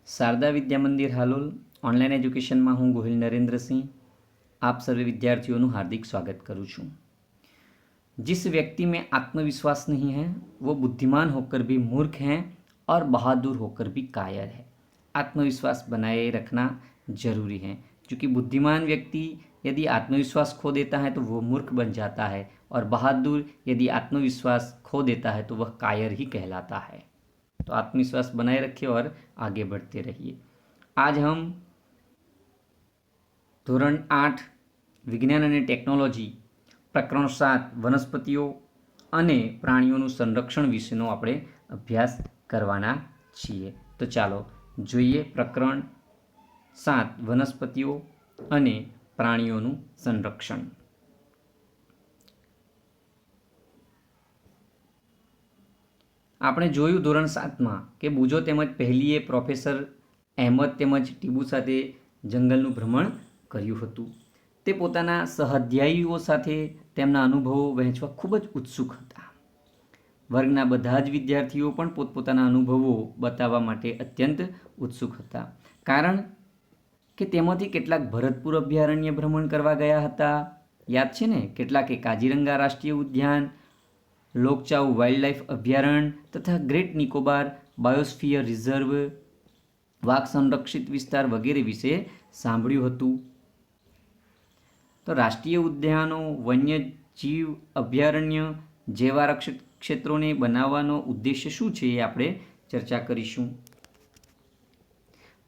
शारदा विद्या मंदिर Halol online education में हूँ गोहिल नरेंद्र सिंह आप सभी विद्यार्थियों हार्दिक स्वागत करूँ छूँ। जिस व्यक्ति में आत्मविश्वास नहीं है वो बुद्धिमान होकर भी मूर्ख हैं और बहादुर होकर भी कायर है। आत्मविश्वास बनाए रखना जरूरी है, क्योंकि बुद्धिमान व्यक्ति यदि आत्मविश्वास खो देता है तो वो मूर्ख बन जाता है, और बहादुर यदि आत्मविश्वास खो देता है तो वह कायर ही कहलाता है। तो आत्मविश्वास बनाए रखिए और आगे बढ़ते रहिए। आज हम ધોરણ 8 વિજ્ઞાન અને ટેકનોલોજી પ્રકરણ 7 વનસ્પતિઓ અને પ્રાણીઓનું સંરક્ષણ વિશેનો આપણે અભ્યાસ કરવાના છીએ। તો ચાલો જોઈએ પ્રકરણ 7 વનસ્પતિઓ અને પ્રાણીઓનું સંરક્ષણ। આપણે જોયું ધોરણ 7માં કે બુજો તેમજ પહેલીએ પ્રોફેસર અહેમદ તેમજ ટીબુ સાથે જંગલનું ભ્રમણ કર્યું હતું। તે પોતાના સહાધ્યાયીઓ સાથે તેમના અનુભવો વહેંચવા ખૂબ જ ઉત્સુક હતા। વર્ગના બધા જ વિદ્યાર્થીઓ પણ પોતપોતાના અનુભવો બતાવવા માટે અત્યંત ઉત્સુક હતા, કારણ કે તેમાંથી કેટલાક ભરતપુર અભયારણ્ય ભ્રમણ કરવા ગયા હતા, યાદ છે ને? કેટલાકે કાજીરંગા રાષ્ટ્રીય ઉદ્યાન, લોકચાઉ વાઇલ્ડલાઇફ અભયારણ્ય તથા ગ્રેટ નિકોબાર બાયોસ્ફિયર રિઝર્વ, વાઘ સંરક્ષિત વિસ્તાર વગેરે વિશે સાંભળ્યું હતું। તો રાષ્ટ્રીય ઉદ્યાનો, વન્યજીવ અભયારણ્ય જેવા રક્ષિત ક્ષેત્રોને બનાવવાનો ઉદ્દેશ્ય શું છે એ આપણે ચર્ચા કરીશું।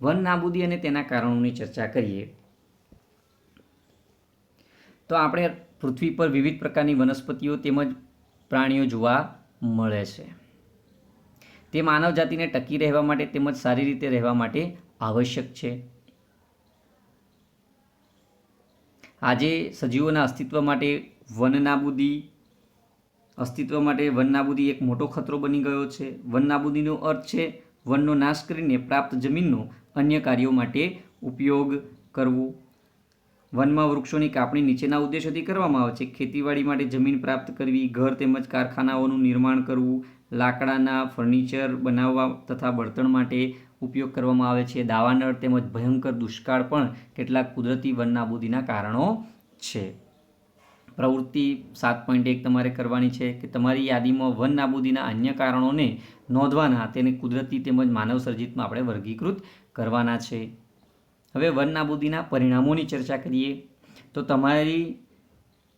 વન નાબૂદી અને તેના કારણોની ચર્ચા કરીએ તો આપણે પૃથ્વી પર વિવિધ પ્રકારની વનસ્પતિઓ તેમજ પ્રાણીઓ જોવા મળે છે। તે માનવ જાતિને ટકી રહેવા માટે તેમજ સારી રીતે રહેવા માટે આવશ્યક છે। આજે સજીવોના અસ્તિત્વ માટે વન નાબૂદી એક મોટો ખતરો બની ગયો છે। વન નાબૂદીનો અર્થ છે વનનો નાશ કરીને પ્રાપ્ત જમીનનો અન્ય કાર્યો માટે ઉપયોગ કરવો। વનમાં વૃક્ષોની કાપણી નીચેના ઉદ્દેશોથી કરવામાં આવે છે: ખેતીવાડી માટે જમીન પ્રાપ્ત કરવી, ઘર તેમજ કારખાનાઓનું નિર્માણ કરવું, લાકડાના ફર્નિચર બનાવવા તથા બળતણ માટે ઉપયોગ કરવામાં આવે છે। દાવાનળ તેમજ ભયંકર દુષ્કાળ પણ કેટલાક કુદરતી વન નાબૂદીના કારણો છે। પ્રવૃત્તિ 7.1 તમારે કરવાની છે કે તમારી યાદીમાં વન નાબૂદીના અન્ય કારણોને નોંધવાના, તેને કુદરતી તેમજ માનવ સર્જિતમાં આપણે વર્ગીકૃત કરવાના છે। હવે વન નાબૂદીના પરિણામોની ચર્ચા કરીએ તો તમારી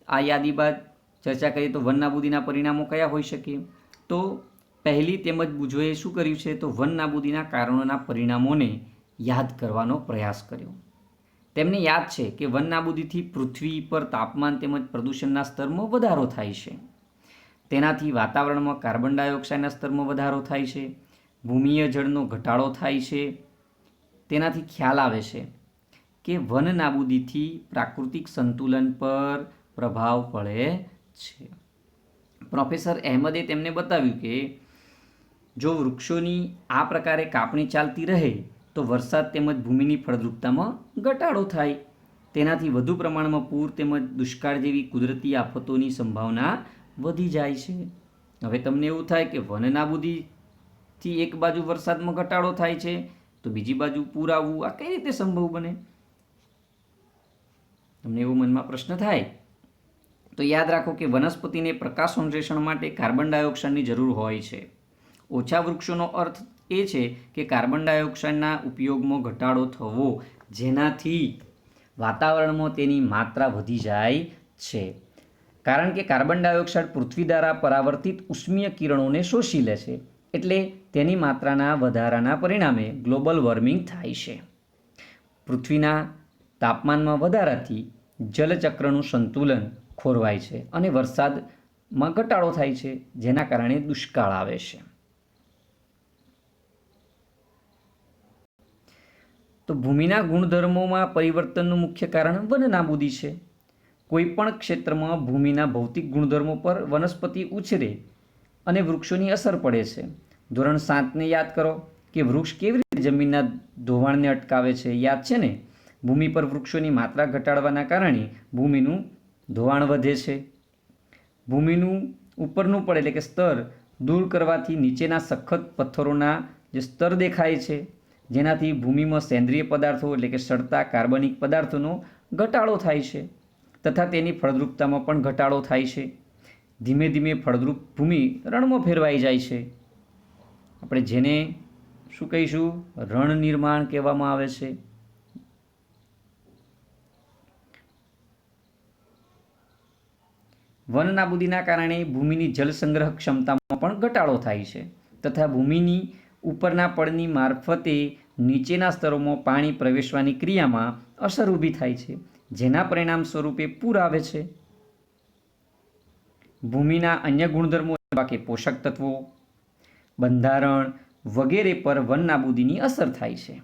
આ યાદી બાદ ચર્ચા કરીએ તો વન નાબૂદીના પરિણામો કયા હોઈ શકે? તો પહેલી તેમજ બુજોએ શું કર્યું છે? તો વન નાબૂદીના કારણોના પરિણામોને યાદ કરવાનો પ્રયાસ કર્યો। તેમને યાદ છે કે વન નાબૂદીથી પૃથ્વી પર તાપમાન તેમજ પ્રદૂષણના સ્તરમાં વધારો થાય છે, તેનાથી વાતાવરણમાં કાર્બન ડાયોક્સાઇડના સ્તરમાં વધારો થાય છે, ભૂમિય જળનો ઘટાડો થાય છે। તેનાથી ખ્યાલ આવે છે કે વન નાબૂદીથી પ્રાકૃતિક સંતુલન પર પ્રભાવ પડે છે। પ્રોફેસર અહેમદે તેમને બતાવ્યું કે જો વૃક્ષોની આ પ્રકારે કાપણી ચાલતી રહે તો વરસાદ તેમજ ભૂમિની ફળદ્રુપતામાં ઘટાડો થાય, તેનાથી વધુ પ્રમાણમાં પૂર તેમજ દુષ્કાળ જેવી કુદરતી આફતોની સંભાવના વધી જાય છે। હવે તમને એવું થાય કે વન નાબૂદીથી એક બાજુ વરસાદમાં ઘટાડો થાય છે તો બીજી બાજુ પૂર આવવું આ કઈ રીતે સંભવ બને? તમને એવો મનમાં પ્રશ્ન થાય તો યાદ રાખો કે વનસ્પતિને પ્રકાશ સંશ્લેષણ માટે કાર્બન ડાયોક્સાઇડની જરૂર હોય છે। ઓછા વૃક્ષોનો અર્થ એ છે કે કાર્બન ડાયોક્સાઇડના ઉપયોગમાં ઘટાડો થવો, જેનાથી વાતાવરણમાં તેની માત્રા વધી જાય છે, કારણ કે કાર્બન ડાયોક્સાઇડ પૃથ્વી દ્વારા પરાવર્તિત ઉષ્મીય કિરણોને શોષી લે છે, એટલે તેની માત્રાના વધારાના પરિણામે ગ્લોબલ વોર્મિંગ થાય છે। પૃથ્વીના તાપમાનમાં વધારાથી જલચક્રનું સંતુલન ખોરવાય છે અને વરસાદમાં ઘટાડો થાય છે, જેના કારણે દુષ્કાળ આવે છે। તો ભૂમિના ગુણધર્મોમાં પરિવર્તનનું મુખ્ય કારણ વન નાબૂદી છે। કોઈપણ ક્ષેત્રમાં ભૂમિના ભૌતિક ગુણધર્મો પર વનસ્પતિ ઉછરે અને વૃક્ષોની અસર પડે છે। ધોરણ 7ને યાદ કરો કે વૃક્ષ કેવી રીતે જમીનના ધોવાણને અટકાવે છે, યાદ છે ને? ભૂમિ પર વૃક્ષોની માત્રા ઘટાડવાના કારણે ભૂમિનું ધોવાણ વધે છે। ભૂમિનું ઉપરનું પડ એટલે કે સ્તર દૂર કરવાથી નીચેના સખત પથ્થરોના જે સ્તર દેખાય છે જેનાથી ભૂમિમાં સેન્દ્રિય પદાર્થો એટલે કે સડતા કાર્બનિક પદાર્થોનો ઘટાડો થાય છે તથા તેની ફળદ્રુપતામાં પણ ઘટાડો થાય છે. ધીમે ધીમે ફળદ્રુપ ભૂમિ રણમાં ફેરવાઈ જાય છે. આપણે જેને શું કહીશું? રણ નિર્માણ કહેવામાં આવે છે. વન નાબૂદીના કારણે ભૂમિની જળ સંગ્રહ ક્ષમતામાં પણ ઘટાડો થાય છે તથા ભૂમિની ઉપરના પડની મારફતે નીચેના સ્તરોમાં પાણી પ્રવેશવાની ક્રિયામાં અસર ઊભી થાય છે, જેના પરિણામ સ્વરૂપે પૂર આવે છે. ભૂમિના અન્ય ગુણધર્મો જેવા કે પોષક તત્વો, બંધારણ વગેરે પર વન નાબૂદીની અસર થાય છે.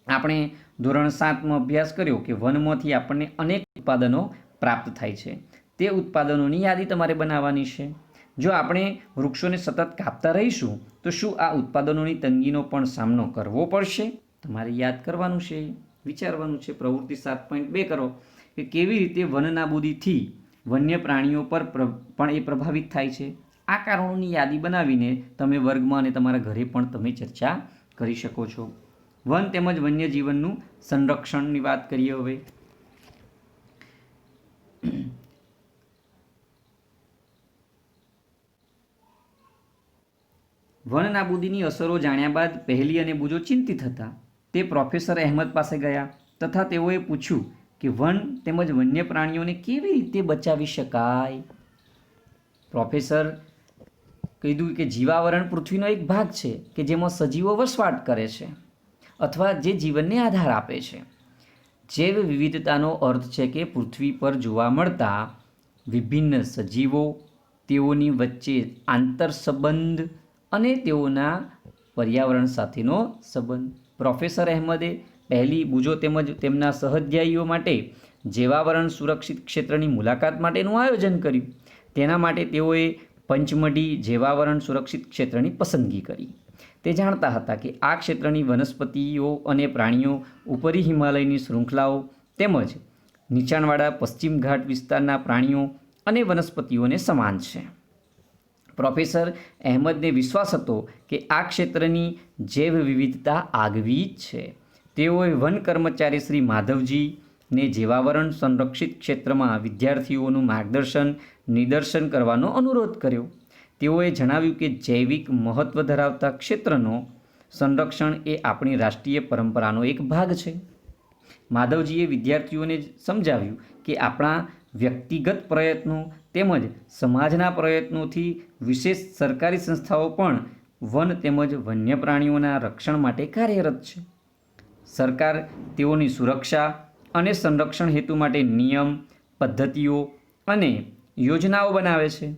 આપણે ધોરણ 7માં અભ્યાસ કર્યો કે વનમાંથી આપણને અનેક ઉત્પાદનો પ્રાપ્ત થાય છે. તે ઉત્પાદનોની યાદી તમારે બનાવવાની છે. જો આપણે વૃક્ષોને સતત કાપતા રહીશું તો શું આ ઉત્પાદનોની તંગીનો પણ સામનો કરવો પડશે? તમારે યાદ કરવાનું છે, વિચારવાનું છે. પ્રવૃત્તિ 7.2 કરો કે કેવી રીતે વન નાબૂદીથી વન્ય પ્રાણીઓ પર પણ એ પ્રભાવિત થાય છે. આ કારણોની યાદી બનાવીને તમે વર્ગમાં અને તમારા ઘરે પણ તમે ચર્ચા કરી શકો છો. વન તેમજ વન્યજીવનનું સંરક્ષણની વાત કરીએ હવે. વન નાબૂદીની અસરો જાણ્યા બાદ પહેલી અને બુજો ચિંતિત હતા. તે પ્રોફેસર અહેમદ પાસે ગયા તથા તેઓએ પૂછ્યું કે વન તેમજ વન્ય પ્રાણીઓને કેવી રીતે બચાવી શકાય. પ્રોફેસર કીધું કે જીવાવરણ પૃથ્વીનો એક ભાગ છે કે જેમાં સજીવો વસવાટ કરે છે અથવા જે જીવનને આધાર આપે છે. જૈવ વિવિધતાનો અર્થ છે કે પૃથ્વી પર જોવા મળતા વિભિન્ન સજીવો, તેઓની વચ્ચે આંતર સંબંધ અને તેઓના પર્યાવરણ સાથેનો સંબંધ. પ્રોફેસર અહેમદે પહેલી બુજો તેમજ તેમના સહઅધ્યાયીઓ માટે જૈવાવરણ સુરક્ષિત ક્ષેત્રની મુલાકાત માટેનું આયોજન કર્યું. તેના માટે તેઓએ પંચમઢી જૈવાવરણ સુરક્ષિત ક્ષેત્રની પસંદગી કરી. તે જાણતા હતા કે આ ક્ષેત્રની વનસ્પતિઓ અને પ્રાણીઓ ઉપરી હિમાલયની શૃંખલાઓ તેમજ નીચાણવાળા પશ્ચિમ ઘાટ વિસ્તારના પ્રાણીઓ અને વનસ્પતિઓને સમાન છે. પ્રોફેસર અહેમદને વિશ્વાસ હતો કે આ ક્ષેત્રની જૈવ વિવિધતા આગવી છે. તેઓએ વન કર્મચારી શ્રી માધવજીને જૈવાવરણ સંરક્ષિત ક્ષેત્રમાં વિદ્યાર્થીઓનું માર્ગદર્શન નિદર્શન કરવાનો અનુરોધ કર્યો. તેઓએ જણાવ્યું કે જૈવિક મહત્વ ધરાવતા ક્ષેત્રનો સંરક્ષણ એ આપણી રાષ્ટ્રીય પરંપરાનો એક ભાગ છે. માધવજીએ વિદ્યાર્થીઓને સમજાવ્યું કે આપણા વ્યક્તિગત પ્રયત્નો તેમજ સમાજના પ્રયત્નોથી વિશેષ સરકારી સંસ્થાઓ પણ વન તેમજ વન્ય પ્રાણીઓના રક્ષણ માટે કાર્યરત છે. સરકાર તેઓની સુરક્ષા અને સંરક્ષણ હેતુ માટે નિયમ, પદ્ધતિઓ અને યોજનાઓ બનાવે છે.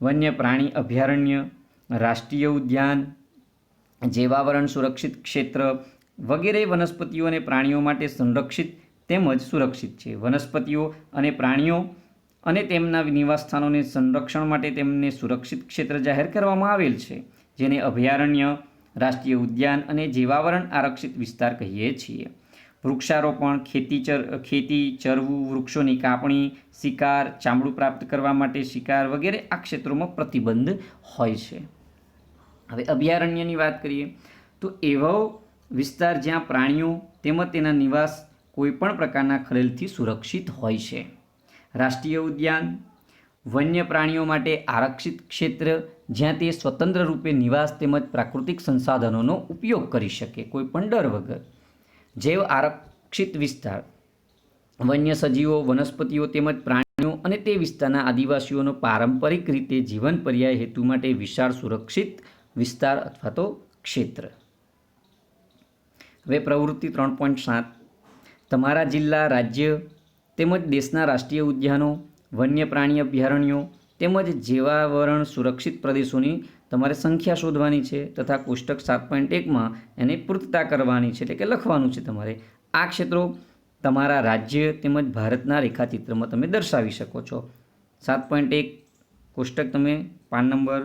વન્ય પ્રાણી અભયારણ્ય, રાષ્ટ્રીય ઉદ્યાન, જૈવાવરણ સુરક્ષિત ક્ષેત્ર વગેરે વનસ્પતિઓ અને પ્રાણીઓ માટે સંરક્ષિત તેમજ સુરક્ષિત છે. વનસ્પતિઓ અને પ્રાણીઓ અને તેમના નિવાસસ્થાનોને સંરક્ષણ માટે તેમને સુરક્ષિત ક્ષેત્ર જાહેર કરવામાં આવેલ છે, જેને અભયારણ્ય, રાષ્ટ્રીય ઉદ્યાન અને જૈવાવરણ આરક્ષિત વિસ્તાર કહીએ છીએ. વૃક્ષારોપણ, ખેતી, ચરવું, વૃક્ષોની કાપણી, શિકાર, ચામડું પ્રાપ્ત કરવા માટે શિકાર વગેરે આ ક્ષેત્રોમાં પ્રતિબંધ હોય છે. હવે અભયારણ્યની વાત કરીએ તો એવો વિસ્તાર જ્યાં પ્રાણીઓ તેમજ તેના નિવાસ કોઈપણ પ્રકારના ખલેલથી સુરક્ષિત હોય છે. રાષ્ટ્રીય ઉદ્યાન વન્ય પ્રાણીઓ માટે આરક્ષિત ક્ષેત્ર જ્યાં તે સ્વતંત્ર રૂપે નિવાસ તેમજ પ્રાકૃતિક સંસાધનોનો ઉપયોગ કરી શકે કોઈપણ ડર વગર. જૈવ આરક્ષિત વિસ્તાર વન્ય સજીવો, વનસ્પતિઓ તેમજ પ્રાણીઓ અને તે વિસ્તારના આદિવાસીઓનો પારંપરિક રીતે જીવન પર્યાય હેતુ માટે વિશાળ સુરક્ષિત વિસ્તાર અથવા તો ક્ષેત્ર. હવે પ્રવૃત્તિ 3.7 તમારા જિલ્લા, રાજ્ય તેમજ દેશના રાષ્ટ્રીય ઉદ્યાનો, વન્ય પ્રાણી અભયારણ્યો તેમજ જૈવાવરણ સુરક્ષિત પ્રદેશોની તમારે સંખ્યા શોધવાની છે તથા કોષ્ટક 7.1માં એને પૂર્તતા કરવાની છે, એટલે કે લખવાનું છે તમારે. આ ક્ષેત્રો તમારા રાજ્ય તેમજ ભારતના રેખાચિત્રમાં તમે દર્શાવી શકો છો. 7.1 કોષ્ટક તમે પાન નંબર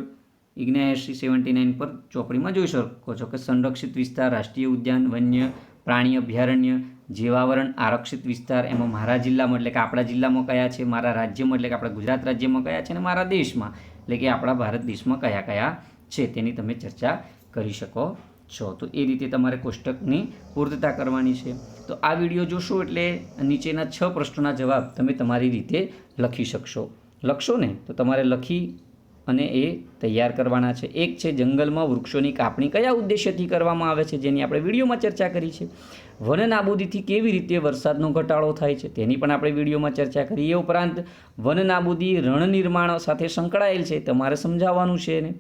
79 પર ચોપડીમાં જોઈ શકો છો કે સંરક્ષિત વિસ્તાર, રાષ્ટ્રીય ઉદ્યાન, વન્ય પ્રાણી અભયારણ્ય, જૈવાવરણ આરક્ષિત વિસ્તાર, એમાં મારા જિલ્લામાં એટલે કે આપણા જિલ્લામાં કયા છે, મારા રાજ્યમાં એટલે કે આપણા ગુજરાત રાજ્યમાં કયા છે અને મારા દેશમાં એટલે કે આપણા ભારત દેશમાં કયા કયા છે તેની તમે ચર્ચા કરી શકો છો. તો એ રીતે તમારે કોષ્ટકની પૂર્તતા કરવાની છે. તો આ વિડીયો જોશો એટલે નીચેના 6 પ્રશ્નોના જવાબ તમે તમારી રીતે લખી શકશો. લખશો ને તો તમારે લખી અને એ તૈયાર કરવાના છે. એક છે, જંગલમાં વૃક્ષોની કાપણી કયા ઉદ્દેશ્યથી કરવામાં આવે છે, જેની આપણે વિડીયોમાં ચર્ચા કરી છે. વન નાબૂદીથી કેવી રીતે વરસાદનો ઘટાડો થાય છે, તેની પણ આપણે વિડીયોમાં ચર્ચા કરી. એ ઉપરાંત વન નાબૂદી રણ નિર્માણ સાથે સંકળાયેલ છે, તમારે સમજાવવાનું છે એને.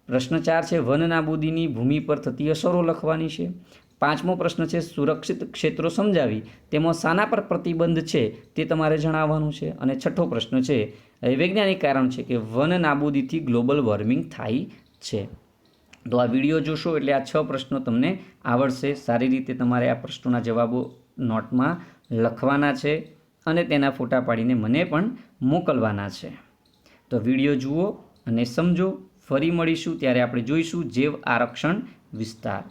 પ્રશ્ન 4 છે, વન નાબૂદીની ભૂમિ પર થતી અસરો લખવાની છે. 5મો પ્રશ્ન છે, સુરક્ષિત ક્ષેત્રો સમજાવી તેમાં શાના પર પ્રતિબંધ છે તે તમારે જણાવવાનું છે. અને 6થો પ્રશ્ન છે, વૈજ્ઞાનિક કારણ છે કે વન નાબૂદીથી ગ્લોબલ વોર્મિંગ થાય છે. તો આ વિડીયો જોશો એટલે આ 6 પ્રશ્નો તમને આવડશે. સારી રીતે તમારે આ પ્રશ્નોના જવાબો નોટમાં લખવાના છે અને તેના ફોટા પાડીને મને પણ મોકલવાના છે. તો વિડીયો જુઓ અને સમજો. ફરી મળીશું ત્યારે આપણે જોઈશું જૈવ આરક્ષણ વિસ્તાર.